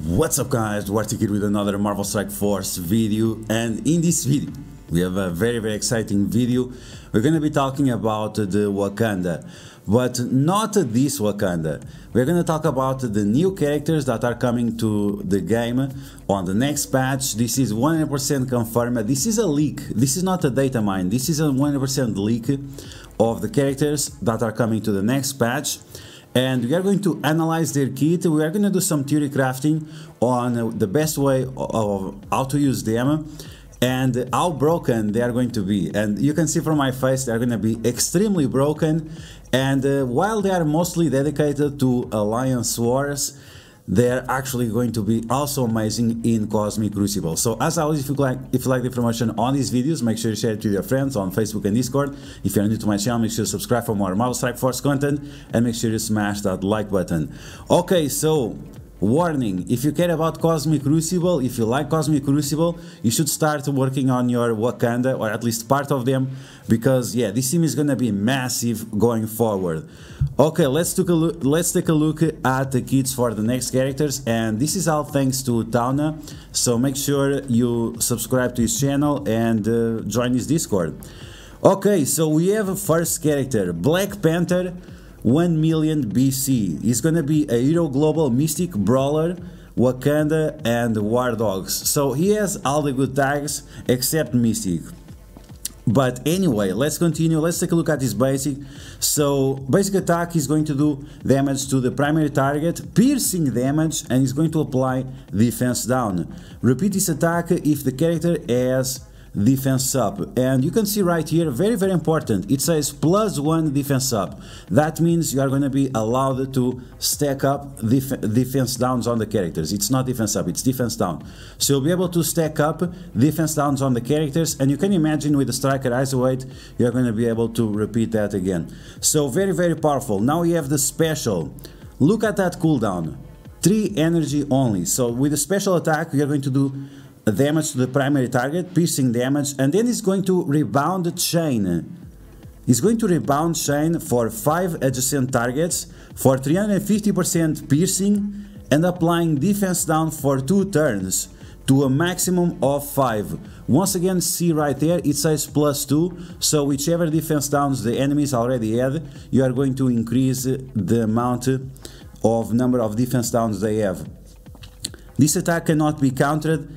What's up guys, DuArktik here with another Marvel Strike Force video, and in this video we have a very exciting video. We're going to be talking about the Wakanda, but not this Wakanda. We're going to talk about the new characters that are coming to the game on the next patch. This is 100% confirmed. This is a leak, this is not a data mine, this is a 100% leak of the characters that are coming to the next patch. And we are going to analyze their kit. We are going to do some theory crafting on the best way of how to use them and how broken they are going to be. And you can see from my face they are going to be extremely broken. And while they are mostly dedicated to Alliance Wars, they're actually going to be also amazing in Cosmic Crucible. So as always, if you like the information on these videos, make sure you share it with your friends on Facebook and Discord. If you're new to my channel, make sure you subscribe for more Marvel Strike Force content, and make sure you smash that like button. Okay, so warning, if you care about Cosmic Crucible, if you like Cosmic Crucible, you should start working on your Wakanda, or at least part of them, because yeah, this team is gonna be massive going forward. Okay, let's take a look at the kits for the next characters, and this is all thanks to Tauna, so make sure you subscribe to his channel and join his Discord. Okay, so we have a first character, Black Panther, 1 million BC. He's gonna be a hero global mystic brawler, Wakanda and War Dogs. So he has all the good tags except mystic. But anyway, let's continue. Let's take a look at his basic. So basic attack is going to do damage to the primary target, piercing damage, and he's going to apply defense down. Repeat this attack if the character has defense up, and you can see right here, very important, it says +1 defense up. That means you are going to be allowed to stack up defense downs on the characters. It's not defense up, it's defense down. So you'll be able to stack up defense downs on the characters, and you can imagine with the striker isolate you're going to be able to repeat that again. So very powerful. Now we have the special. Look at that cooldown, 3 energy only. So with the special attack we are going to do damage to the primary target, piercing damage, and then it's going to rebound chain. It's going to rebound chain for 5 adjacent targets for 350% piercing and applying defense down for 2 turns to a maximum of 5. Once again, see right there, it says +2, so whichever defense downs the enemies already had, you are going to increase the amount of number of defense downs they have. This attack cannot be countered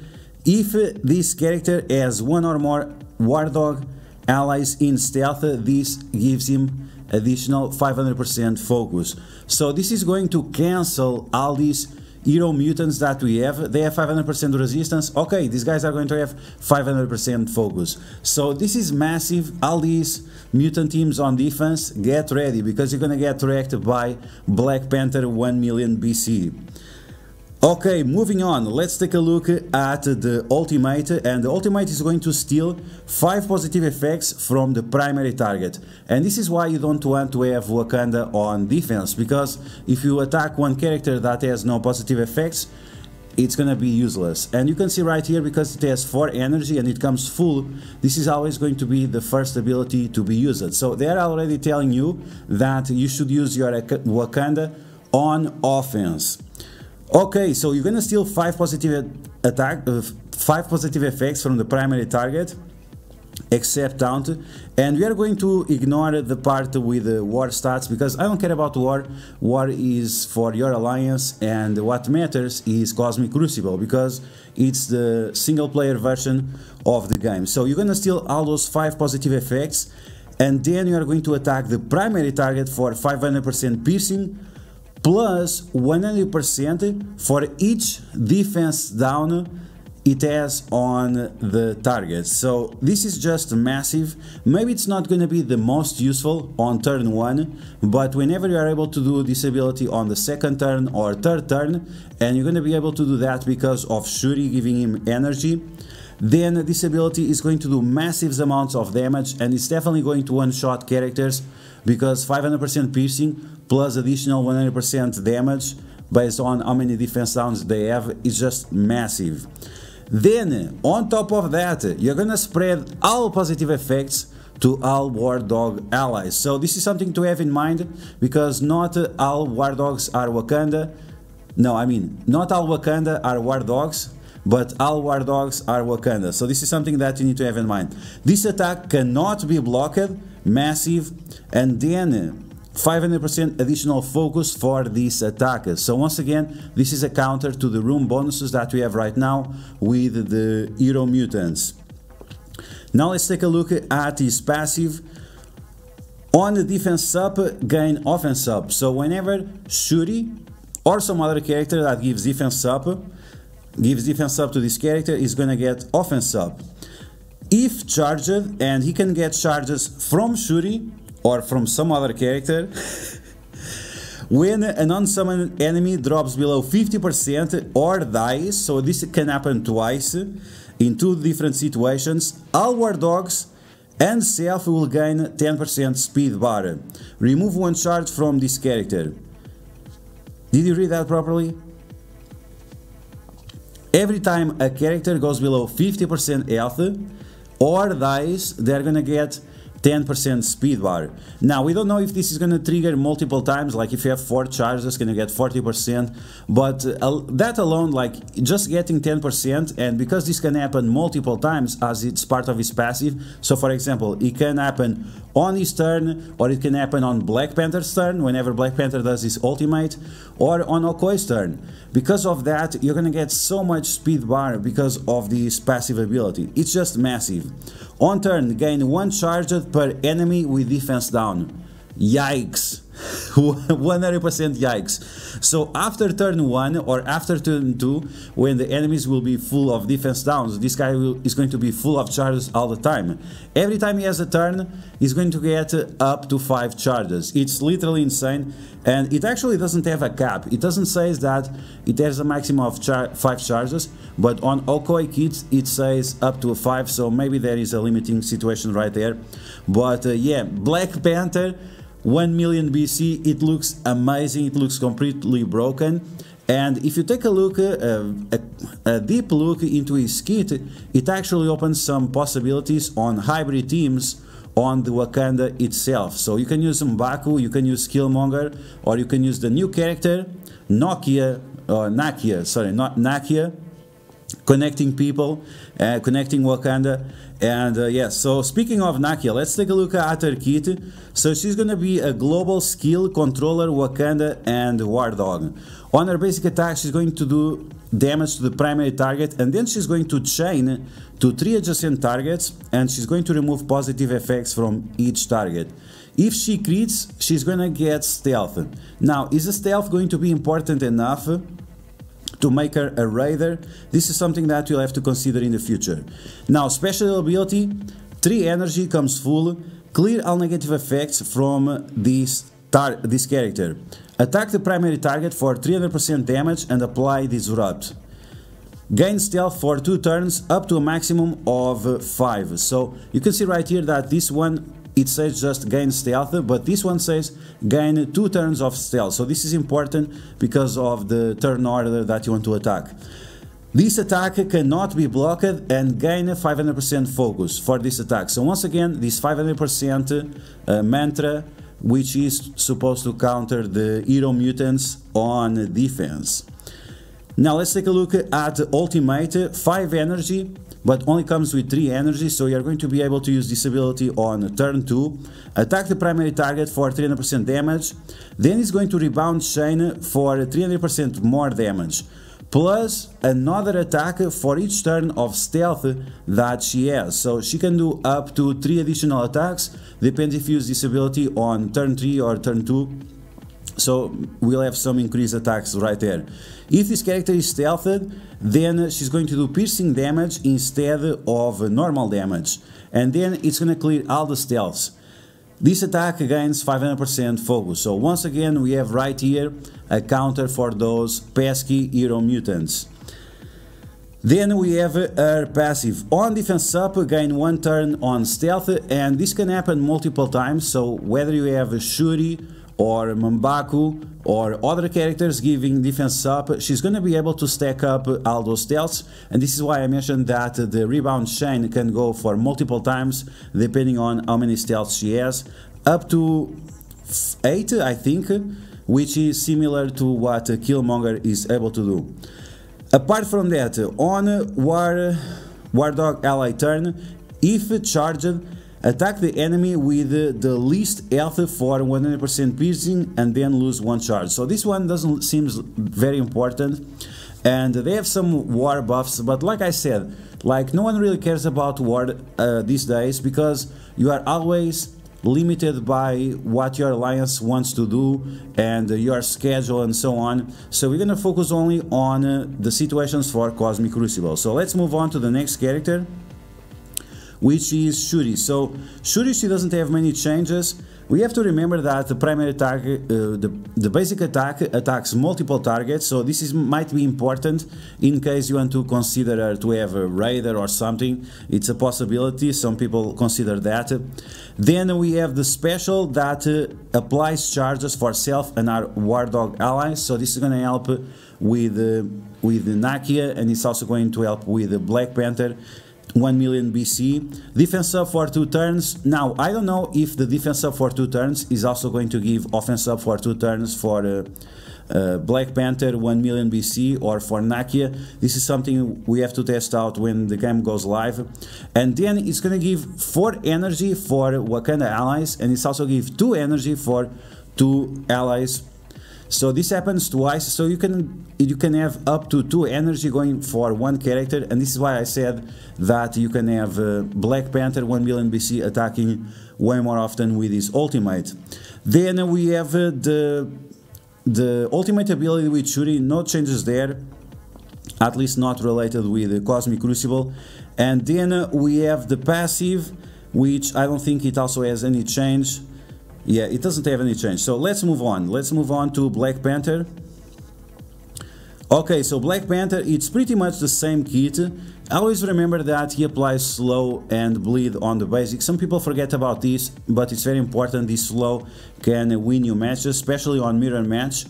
if this character has 1 or more War Dog allies in stealth. This gives him additional 500% focus. So this is going to cancel all these hero mutants that we have. They have 500% resistance. Okay, these guys are going to have 500% focus. So this is massive. All these mutant teams on defense, get ready, because you're gonna get wrecked by Black Panther 1 million BC. Okay, moving on, let's take a look at the ultimate, and the ultimate is going to steal 5 positive effects from the primary target. And this is why you don't want to have Wakanda on defense, because if you attack one character that has no positive effects, it's gonna be useless. And you can see right here, because it has 4 energy and it comes full, this is always going to be the first ability to be used. So they're already telling you that you should use your Wakanda on offense. Okay, so you're gonna steal 5 positive effects from the primary target, except taunt, and we are going to ignore the part with the war stats, because I don't care about war. War is for your alliance, and what matters is Cosmic Crucible, because it's the single player version of the game. So you're gonna steal all those 5 positive effects, and then you are going to attack the primary target for 500% piercing, plus 100% for each defense down it has on the target. So this is just massive. Maybe it's not going to be the most useful on turn 1, but whenever you are able to do this ability on the second turn or third turn, and you're going to be able to do that because of Shuri giving him energy, then this ability is going to do massive amounts of damage, and it's definitely going to one-shot characters, because 500% piercing plus additional 100% damage based on how many defense downs they have is just massive. Then on top of that, you're gonna spread all positive effects to all War Dog allies. So this is something to have in mind, because not all War Dogs are Wakanda. No, I mean, not all Wakanda are war dogs, but all war dogs are Wakanda. So this is something that you need to have in mind. This attack cannot be blocked, massive, and then 500% additional focus for this attack. So once again, this is a counter to the room bonuses that we have right now with the Hero Mutants. Now let's take a look at his passive. On the defense up, gain offense up. So whenever Shuri or some other character that gives defense up to this character is gonna get offense up. If charged, and he can get charges from Shuri or from some other character, when an unsummoned enemy drops below 50% or dies, so this can happen twice in two different situations, all war dogs and self will gain 10% speed bar. Remove one charge from this character. Did you read that properly? Every time a character goes below 50% health or dies, they're gonna get 10% speed bar. Now we don't know if this is going to trigger multiple times, like if you have 4 charges going to get 40%, but that alone, like just getting 10%, and because this can happen multiple times as it's part of his passive, so for example it can happen on his turn, or it can happen on Black Panther's turn whenever Black Panther does his ultimate, or on Okoye's turn. Because of that, you're gonna get so much speed bar because of this passive ability. It's just massive. On turn, gain 1 charge per enemy with defense down. Yikes. 100% yikes. So after turn 1 or after turn 2, when the enemies will be full of defense downs, this guy is going to be full of charges all the time. Every time he has a turn, he's going to get up to 5 charges. It's literally insane, and it actually doesn't have a cap. It doesn't say that it has a maximum of 5 charges, but on Okoye kits it says up to 5, so maybe there is a limiting situation right there. But yeah, Black Panther 1 million BC, it looks amazing, it looks completely broken, and if you take a look, a deep look into his kit, it actually opens some possibilities on hybrid teams on the Wakanda itself. So you can use M'Baku, you can use Killmonger, or you can use the new character, Nakia, connecting people, connecting Wakanda. And yeah, so speaking of Nakia, let's take a look at her kit. So she's gonna be a global skill controller, Wakanda, and war dog. On her basic attack, she's going to do damage to the primary target, and then she's going to chain to 3 adjacent targets, and she's going to remove positive effects from each target. If she crits, she's gonna get stealth. Now, is the stealth going to be important enough to make her a raider? This is something that you'll have to consider in the future. Now, special ability, 3 energy comes full, clear all negative effects from this character. Attack the primary target for 300% damage and apply Disrupt. Gain stealth for 2 turns up to a maximum of 5. So you can see right here that this one, it says just gain stealth, but this one says gain 2 turns of stealth. So this is important because of the turn order that you want to attack. This attack cannot be blocked and gain 500% focus for this attack. So once again, this 500% mantra, which is supposed to counter the Hero Mutants on defense. Now let's take a look at ultimate. 5 energy, but only comes with 3 energy, so you're going to be able to use this ability on turn 2. Attack the primary target for 300% damage, then it's going to rebound chain for 300% more damage, plus another attack for each turn of stealth that she has. So she can do up to 3 additional attacks, depends if you use this ability on turn 3 or turn 2. So we'll have some increased attacks right there. If this character is stealthed, then she's going to do piercing damage instead of normal damage, and then it's going to clear all the stealths. This attack gains 500% focus. So once again, we have right here a counter for those pesky Hero Mutants. Then we have her passive. On defense up, gain 1 turn on stealth, and this can happen multiple times. So whether you have Shuri or M'Baku or other characters giving defense up, she's going to be able to stack up all those stealths, and this is why I mentioned that the rebound chain can go for multiple times depending on how many stealths she has, up to 8 I think, which is similar to what Killmonger is able to do. Apart from that, on War Dog ally turn, if charged, attack the enemy with the least health for 100% piercing and then lose 1 charge. So this one doesn't seem very important, and they have some war buffs, but like I said, like no one really cares about war these days, because you are always limited by what your alliance wants to do and your schedule and so on. So we're gonna focus only on the situations for Cosmic Crucible. So let's move on to the next character, which is Shuri. So Shuri, she doesn't have many changes. We have to remember that the primary attack, the basic attack attacks multiple targets, so this might be important in case you want to consider her to have a raider or something. It's a possibility, some people consider that. Then we have the special that applies charges for self and our War Dog allies, so this is going to help with Nakia, and it's also going to help with the Black Panther. 1 million BC. Defense up for 2 turns. Now, I don't know if the defense up for 2 turns is also going to give offense up for 2 turns for Black Panther 1 million BC or for Nakia. This is something we have to test out when the game goes live. And then it's going to give 4 energy for Wakanda allies, and it's also give 2 energy for 2 allies. So this happens twice, so you can have up to 2 energy going for 1 character, and this is why I said that you can have Black Panther 1 million BC attacking way more often with his ultimate. Then we have the ultimate ability with Shuri, no changes there, at least not related with the Cosmic Crucible. And then we have the passive, which I don't think it also has any change. Yeah, it doesn't have any change. So let's move on. Let's move on to Black Panther. Okay, so Black Panther, it's pretty much the same kit. Always remember that he applies slow and bleed on the basic. Some people forget about this, but it's very important. This slow can win you matches, especially on mirror match.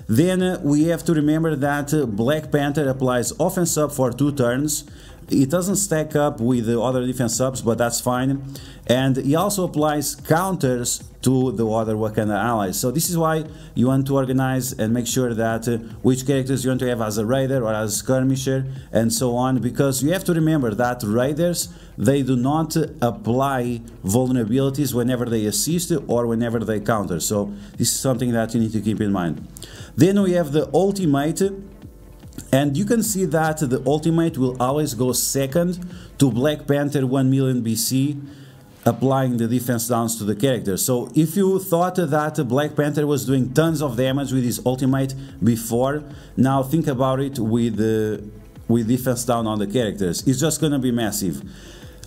Then we have to remember that Black Panther applies offense up for 2 turns. It doesn't stack up with the other defense subs, but that's fine. And he also applies counters to the other Wakanda allies. So this is why you want to organize and make sure that which characters you want to have as a raider or as a skirmisher and so on, because you have to remember that raiders, they do not apply vulnerabilities whenever they assist or whenever they counter. So this is something that you need to keep in mind. Then we have the ultimate. And you can see that the ultimate will always go second to Black Panther 1 million BC, applying the defense downs to the character. So if you thought that Black Panther was doing tons of damage with his ultimate before, now think about it with defense down on the characters. It's just gonna be massive.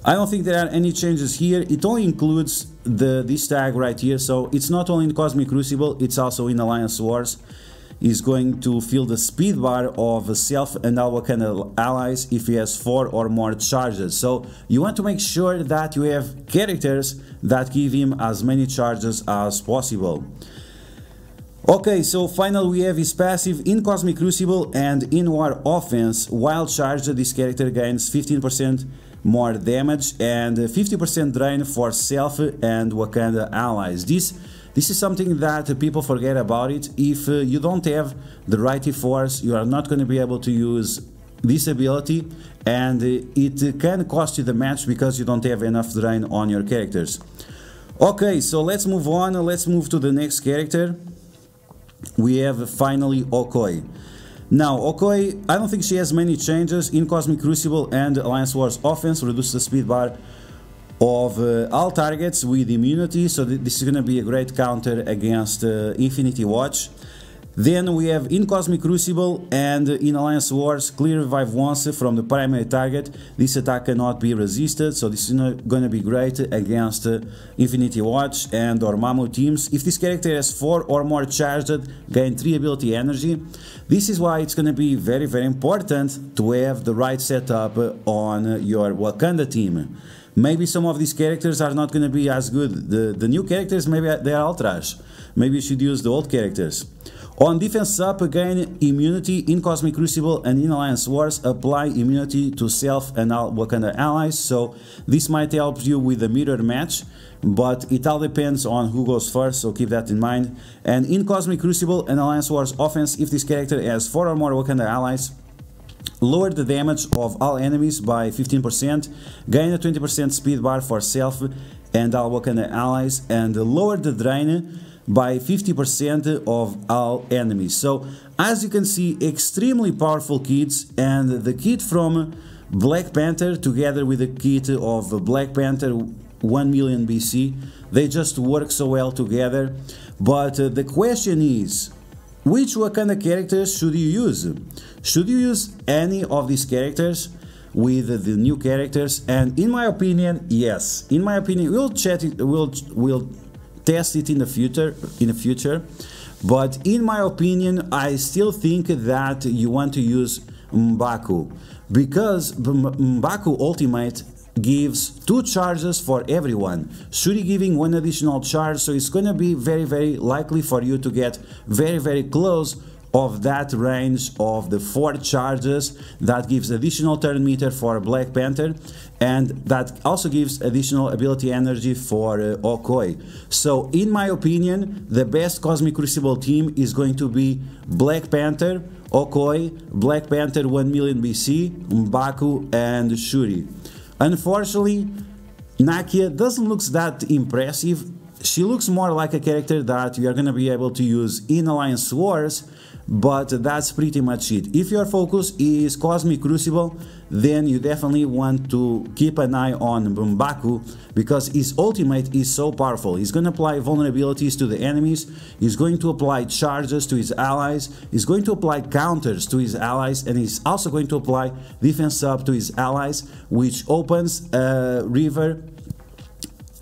I don't think there are any changes here. It only includes this tag right here, so it's not only in Cosmic Crucible, it's also in Alliance Wars. Is going to fill the speed bar of self and Wakanda allies if he has 4 or more charges. So you want to make sure that you have characters that give him as many charges as possible. Okay, so finally we have his passive in Cosmic Crucible and in War Offense. While charged, this character gains 15% more damage and 50% drain for self and Wakanda allies. This is something that people forget about it. If you don't have the right force, you are not going to be able to use this ability, and it can cost you the match because you don't have enough drain on your characters. Okay, so let's move on. Let's move to the next character. We have finally Okoye. Now, Okoye, I don't think she has many changes. In Cosmic Crucible and Alliance Wars Offense, reduce the speed bar of all targets with immunity, so this is going to be a great counter against Infinity Watch. Then we have in Cosmic Crucible and in Alliance Wars, clear revive once from the primary target. This attack cannot be resisted, so this is going to be great against Infinity Watch and Dormammu teams. If this character has 4 or more charged, gain 3 ability energy. This is why it's going to be very, very important to have the right setup on your Wakanda team. maybe some of these characters are not going to be as good. The new characters, maybe they are all trash. Maybe you should use the old characters. On defense up, gain immunity in Cosmic Crucible and in Alliance Wars, apply immunity to self and all Wakanda allies, so this might help you with the mirror match, but it all depends on who goes first, so keep that in mind. And in Cosmic Crucible and Alliance Wars offense, if this character has 4 or more Wakanda allies, lower the damage of all enemies by 15%, gain a 20% speed bar for self and all Wakanda allies, and lower the drain by 50% of all enemies. So as you can see, extremely powerful kits, and the kit from Black Panther together with the kit of Black Panther 1 million BC, they just work so well together. But the question is, which Wakanda characters should you use? Should you use any of these characters with the new characters? And in my opinion, yes. In my opinion, we'll test it in the future, but in my opinion, I still think that you want to use M'Baku, because M'Baku Ultimate gives 2 charges for everyone, Shuri giving 1 additional charge, so it's gonna be very likely for you to get very close of that range of the 4 charges. That gives additional turn meter for Black Panther, and that also gives additional ability energy for Okoye. So in my opinion, the best Cosmic Crucible team is going to be Black Panther, Okoye, Black Panther 1 million BC, M'Baku and Shuri. Unfortunately, Nakia doesn't look that impressive. She looks more like a character that we are going to be able to use in Alliance Wars, but that's pretty much it. If your focus is Cosmic Crucible, then you definitely want to keep an eye on M'Baku, because his ultimate is so powerful. He's going to apply vulnerabilities to the enemies, he's going to apply charges to his allies, he's going to apply counters to his allies, and he's also going to apply defense up to his allies, which opens a river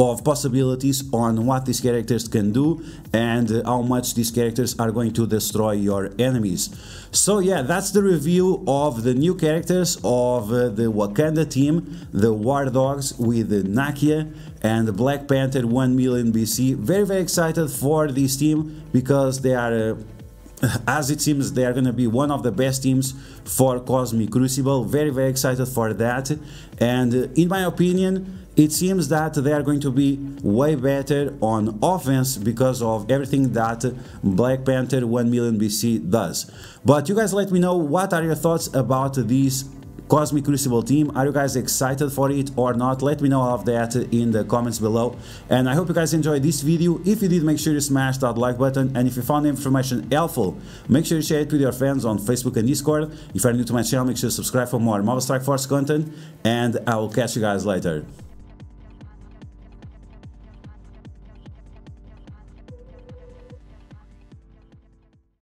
of possibilities on what these characters can do and how much these characters are going to destroy your enemies. So yeah, that's the review of the new characters of the Wakanda team, the War Dogs with Nakia and the Black Panther 1 million BC. Very excited for this team, because they are as it seems, they are going to be one of the best teams for Cosmic Crucible. Very excited for that. And in my opinion, it seems that they are going to be way better on offense because of everything that Black Panther 1 million BC does. But you guys let me know, what are your thoughts about this Cosmic Crucible team? Are you guys excited for it or not? Let me know all of that in the comments below. And I hope you guys enjoyed this video. If you did, make sure you smash that like button, and if you found the information helpful, make sure you share it with your friends on Facebook and Discord. If you are new to my channel, make sure to subscribe for more Marvel Strike Force content, and I will catch you guys later.